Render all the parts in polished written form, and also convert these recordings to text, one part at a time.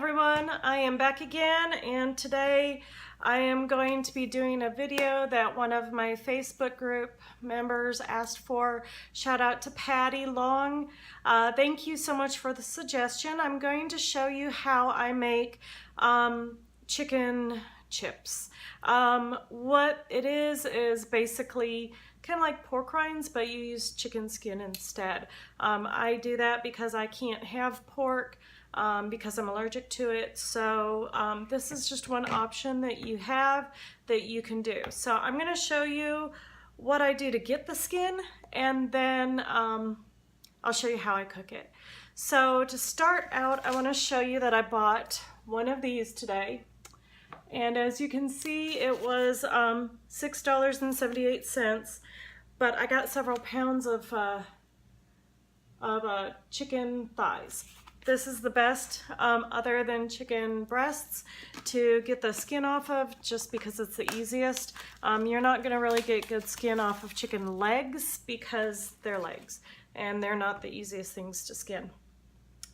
everyone, I am back again, and today I am going to be doing a video that one of my Facebook group members asked for. Shout out to Patty Long. Thank you so much for the suggestion. I'm going to show you how I make chicken chips. What it is basically kind of like pork rinds, but you use chicken skin instead. I do that because I can't have pork because I'm allergic to it. So this is just one option that you have that you can do. So I'm going to show you what I do to get the skin, and then I'll show you how I cook it. So to start out, I want to show you that I bought one of these today. And as you can see, it was $6.78, but I got several pounds of chicken thighs. This is the best, other than chicken breasts, to get the skin off of, just because it's the easiest. You're not going to really get good skin off of chicken legs because they're legs, and they're not the easiest things to skin.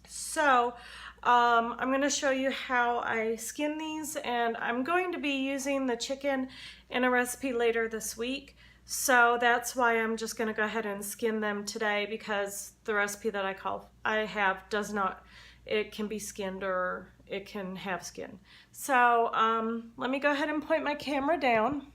So I'm going to show you how I skin these, and I'm going to be using the chicken in a recipe later this week. So that's why I'm just going to go ahead and skin them today, because the recipe that I have does not, it can be skinned or it can have skin. So let me go ahead and point my camera down.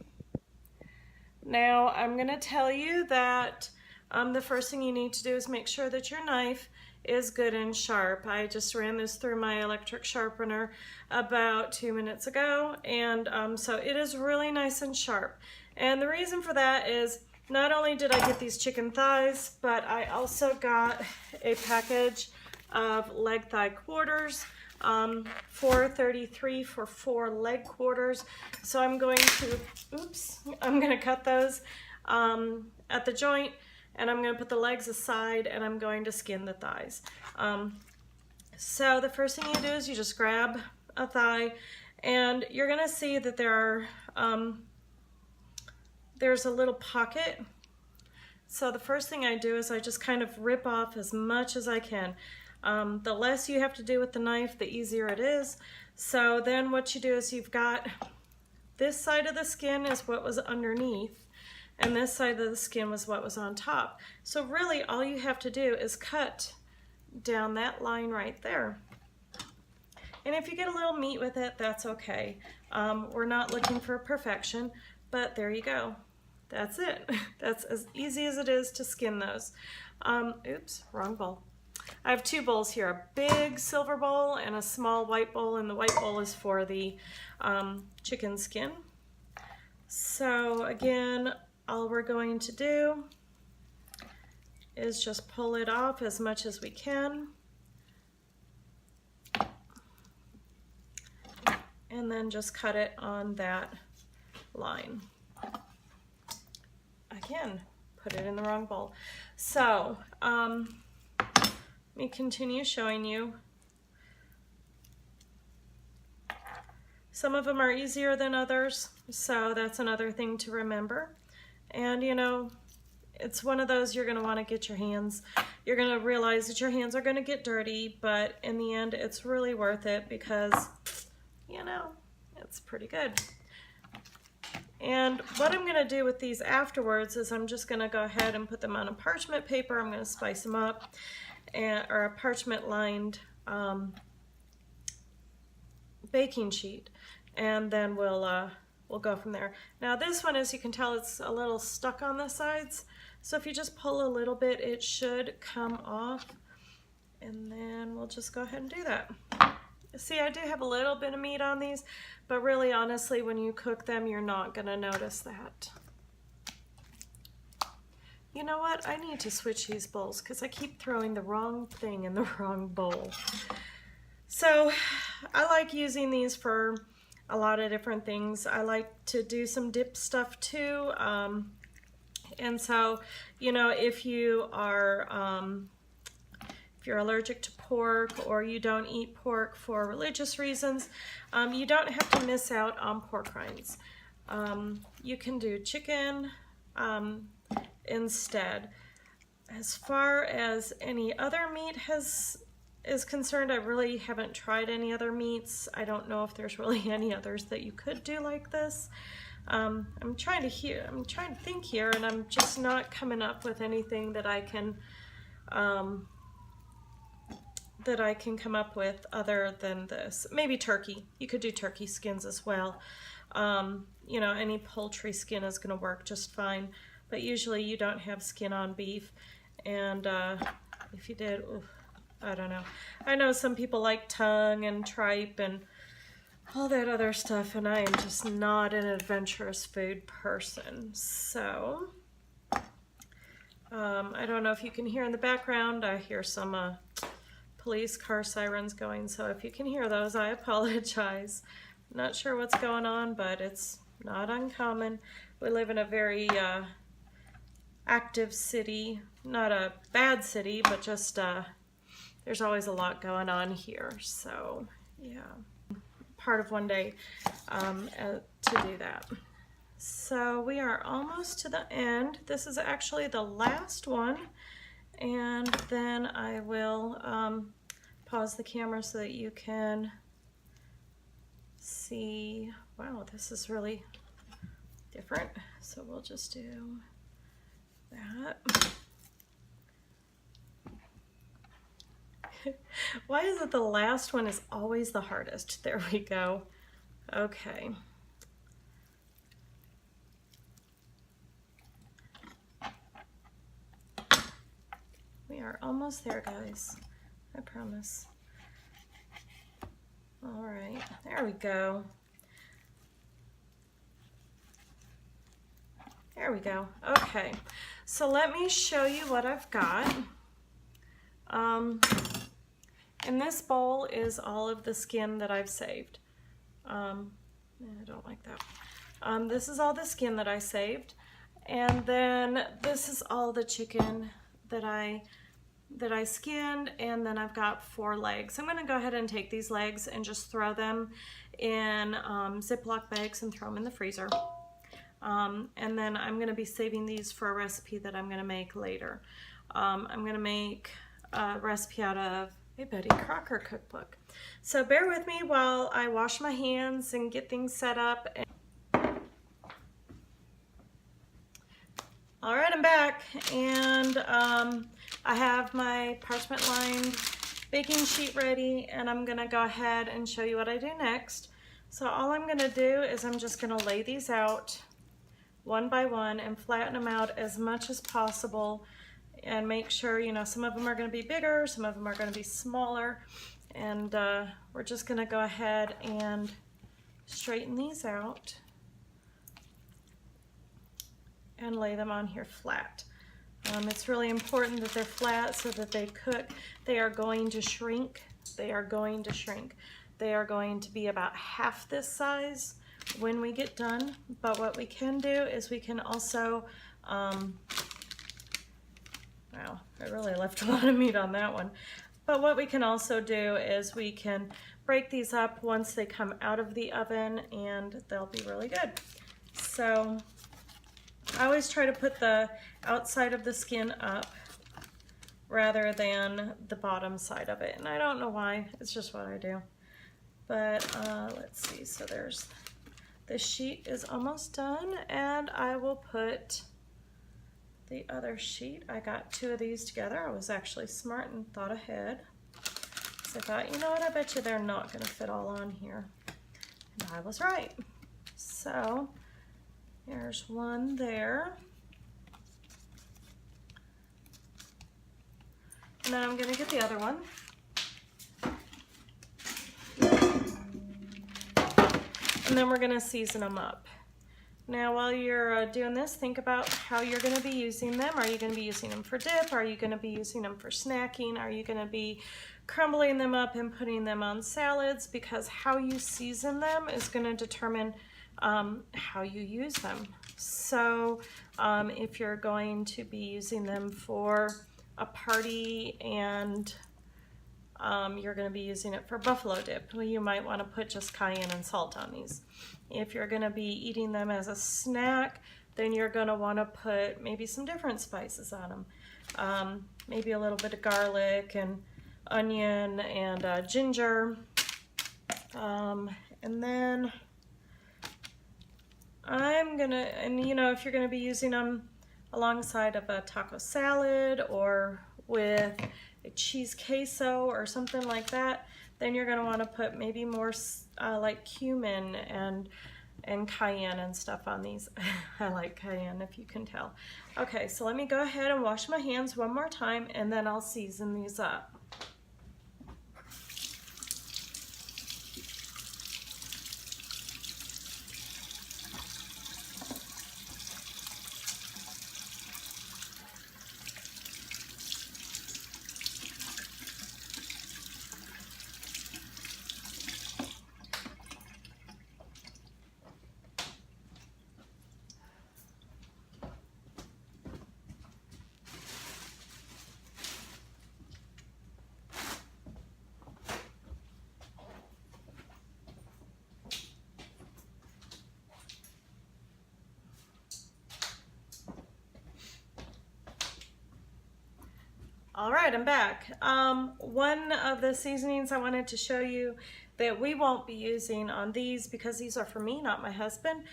Now I'm going to tell you that the first thing you need to do is make sure that your knife is good and sharp. I just ran this through my electric sharpener about 2 minutes ago, and so it is really nice and sharp. And the reason for that is not only did I get these chicken thighs, but I also got a package of leg thigh quarters, $4.33 for 4 leg quarters. So I'm going to, I'm going to cut those at the joint, and I'm going to put the legs aside, and I'm going to skin the thighs. So the first thing you do is you just grab a thigh, and you're going to see that there's a little pocket. So the first thing I do is I just kind of rip off as much as I can. The less you have to do with the knife, the easier it is. So then what you do is you've got this side of the skin is what was underneath, and this side of the skin was what was on top. So really all you have to do is cut down that line right there. And if you get a little meat with it, that's okay. We're not looking for perfection, but there you go. That's it. That's as easy as it is to skin those. Oops, wrong bowl. I have 2 bowls here, a big silver bowl and a small white bowl, and the white bowl is for the chicken skin. So again, all we're going to do is just pull it off as much as we can. And then just cut it on that line. Again, put it in the wrong bowl. So, let me continue showing you. Some of them are easier than others, so that's another thing to remember. And you know, it's one of those you're going to want to get your hands, you're going to realize that your hands are going to get dirty, but in the end it's really worth it because, you know, it's pretty good. And what I'm going to do with these afterwards is I'm just going to go ahead and put them on a parchment paper. I'm going to spice them up, or a parchment lined baking sheet, and then we'll go from there. Now this one, as you can tell, it's a little stuck on the sides, so if you just pull a little bit, it should come off, and then we'll just go ahead and do that. See, I do have a little bit of meat on these, but really honestly, when you cook them, you're not going to notice that. You know what? I need to switch these bowls because I keep throwing the wrong thing in the wrong bowl. So I like using these for a lot of different things. I like to do some dip stuff too. And so, you know, if you are if you're allergic to pork, or you don't eat pork for religious reasons, you don't have to miss out on pork rinds. You can do chicken instead. As far as any other meat is concerned, I really haven't tried any other meats. I don't know if there's really any others that you could do like this. I'm trying to think here, and I'm just not coming up with anything that I can come up with other than this. Maybe turkey. You could do turkey skins as well. You know, any poultry skin is going to work just fine, but usually you don't have skin on beef, and if you did, oof, I don't know. I know some people like tongue and tripe and all that other stuff, and I am just not an adventurous food person. So I don't know if you can hear in the background. I hear some police car sirens going, so if you can hear those, I apologize. I'm not sure what's going on, but it's not uncommon. We live in a very active city, not a bad city, but just there's always a lot going on here. So yeah, part of one day to do that. So we are almost to the end. This is actually the last one, and then I will pause the camera so that you can see. Wow, this is really different. So we'll just do that. Why is it the last one is always the hardest? There we go. Okay. We are almost there, guys. I promise. All right, there we go. There we go. Okay, so let me show you what I've got. In this bowl is all of the skin that I've saved. I don't like that. This is all the skin that I saved, and then this is all the chicken that I skinned, and then I've got 4 legs. I'm going to go ahead and take these legs and just throw them in Ziploc bags and throw them in the freezer. And then I'm going to be saving these for a recipe that I'm going to make later. I'm going to make a recipe out of a Betty Crocker cookbook. So bear with me while I wash my hands and get things set up. All right, I'm back, and I have my parchment lined baking sheet ready, and I'm gonna go ahead and show you what I do next. So all I'm gonna do is I'm just gonna lay these out one by one and flatten them out as much as possible, and make sure, you know, some of them are gonna be bigger, some of them are gonna be smaller, and we're just gonna go ahead and straighten these out and lay them on here flat. It's really important that they're flat so that they cook. They are going to shrink. They are going to shrink. They are going to be about half this size when we get done. But what we can do is we can also, wow, I really left a lot of meat on that one. But what we can also do is we can break these up once they come out of the oven, and they'll be really good. So I always try to put the outside of the skin up rather than the bottom side of it. And I don't know why, it's just what I do. But let's see, so there's, this sheet is almost done, and I will put the other sheet. I got 2 of these together. I was actually smart and thought ahead. So I thought, you know what, I bet you they're not gonna fit all on here. And I was right. So there's one there. And then I'm gonna get the other one. And then we're gonna season them up. Now while you're doing this, think about how you're gonna be using them. Are you gonna be using them for dip? Are you gonna be using them for snacking? Are you gonna be crumbling them up and putting them on salads? Because how you season them is gonna determine how you use them. So if you're going to be using them for a party and you're going to be using it for buffalo dip, well, you might want to put just cayenne and salt on these. If you're going to be eating them as a snack, then you're going to want to put maybe some different spices on them. Maybe a little bit of garlic and onion and ginger. And then I'm gonna, and you know, if you're gonna be using them alongside of a taco salad or with a cheese queso or something like that, then you're gonna wanna put maybe more like cumin and cayenne and stuff on these. I like cayenne, if you can tell. Okay, so let me go ahead and wash my hands one more time, and then I'll season these up. All right, I'm back. One of the seasonings I wanted to show you that we won't be using on these, because these are for me, not my husband,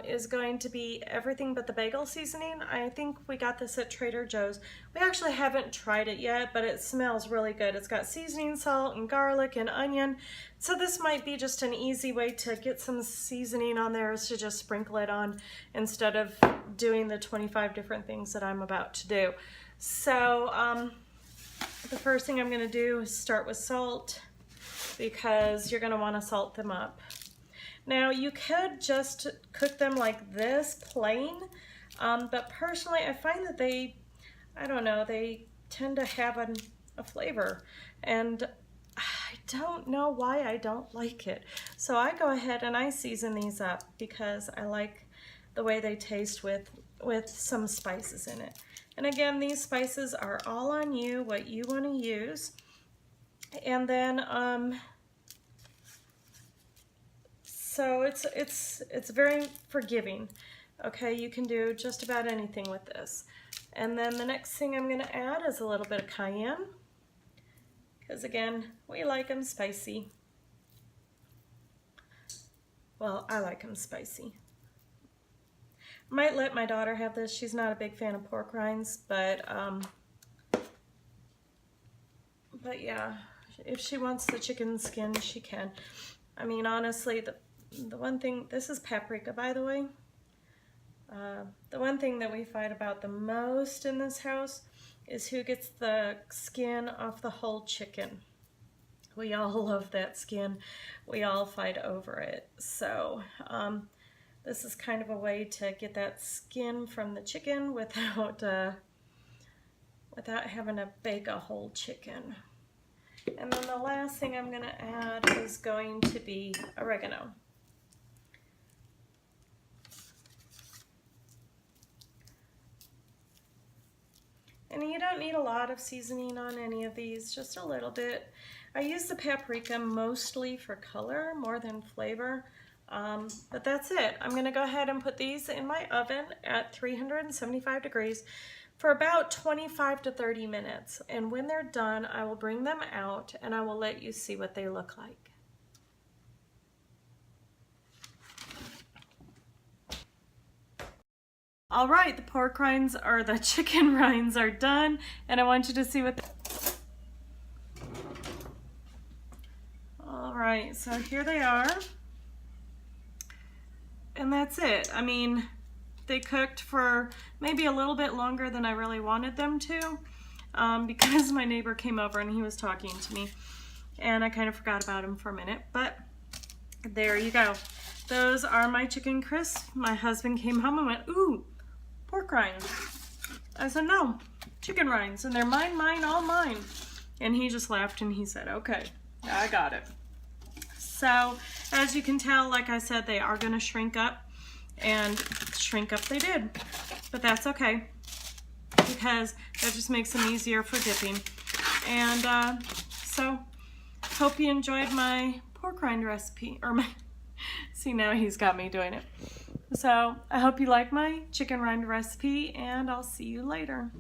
is going to be everything but the bagel seasoning. I think we got this at Trader Joe's. We actually haven't tried it yet, but it smells really good. It's got seasoning salt and garlic and onion. So this might be just an easy way to get some seasoning on there, is to just sprinkle it on instead of doing the 25 different things that I'm about to do. So the first thing I'm going to do is start with salt, because you're going to want to salt them up. Now you could just cook them like this, plain, but personally I find that they, I don't know, they tend to have a flavor, and I don't know why I don't like it. So I go ahead and I season these up because I like the way they taste with some spices in it. And again, these spices are all on you, what you want to use. And then, so it's very forgiving. Okay, you can do just about anything with this. And then the next thing I'm going to add is a little bit of cayenne, because again, we like them spicy. Well, I like them spicy. Might let my daughter have this. She's not a big fan of pork rinds, but yeah, if she wants the chicken skin, she can. I mean, honestly, the one thing, this is paprika, by the way. The one thing that we fight about the most in this house is who gets the skin off the whole chicken. We all love that skin. We all fight over it. So, this is kind of a way to get that skin from the chicken without having to bake a whole chicken. And then the last thing I'm going to add is going to be oregano. And you don't need a lot of seasoning on any of these, just a little bit. I use the paprika mostly for color more than flavor. But that's it. I'm going to go ahead and put these in my oven at 375 degrees for about 25 to 30 minutes. And when they're done, I will bring them out and I will let you see what they look like. All right, the pork rinds, or the chicken rinds, are done, and I want you to see what All right, so here they are. And that's it. I mean, they cooked for maybe a little bit longer than I really wanted them to, because my neighbor came over and he was talking to me, and I kind of forgot about him for a minute, but there you go. Those are my chicken crisps. My husband came home and went, ooh, pork rinds. I said, no, chicken rinds, and they're mine, mine, all mine. And he just laughed and he said, okay, I got it. So as you can tell, like I said, they are going to shrink up, and shrink up they did, but that's okay, because that just makes them easier for dipping. And so hope you enjoyed my pork rind recipe, or my, see, now he's got me doing it. So I hope you like my chicken rind recipe, and I'll see you later.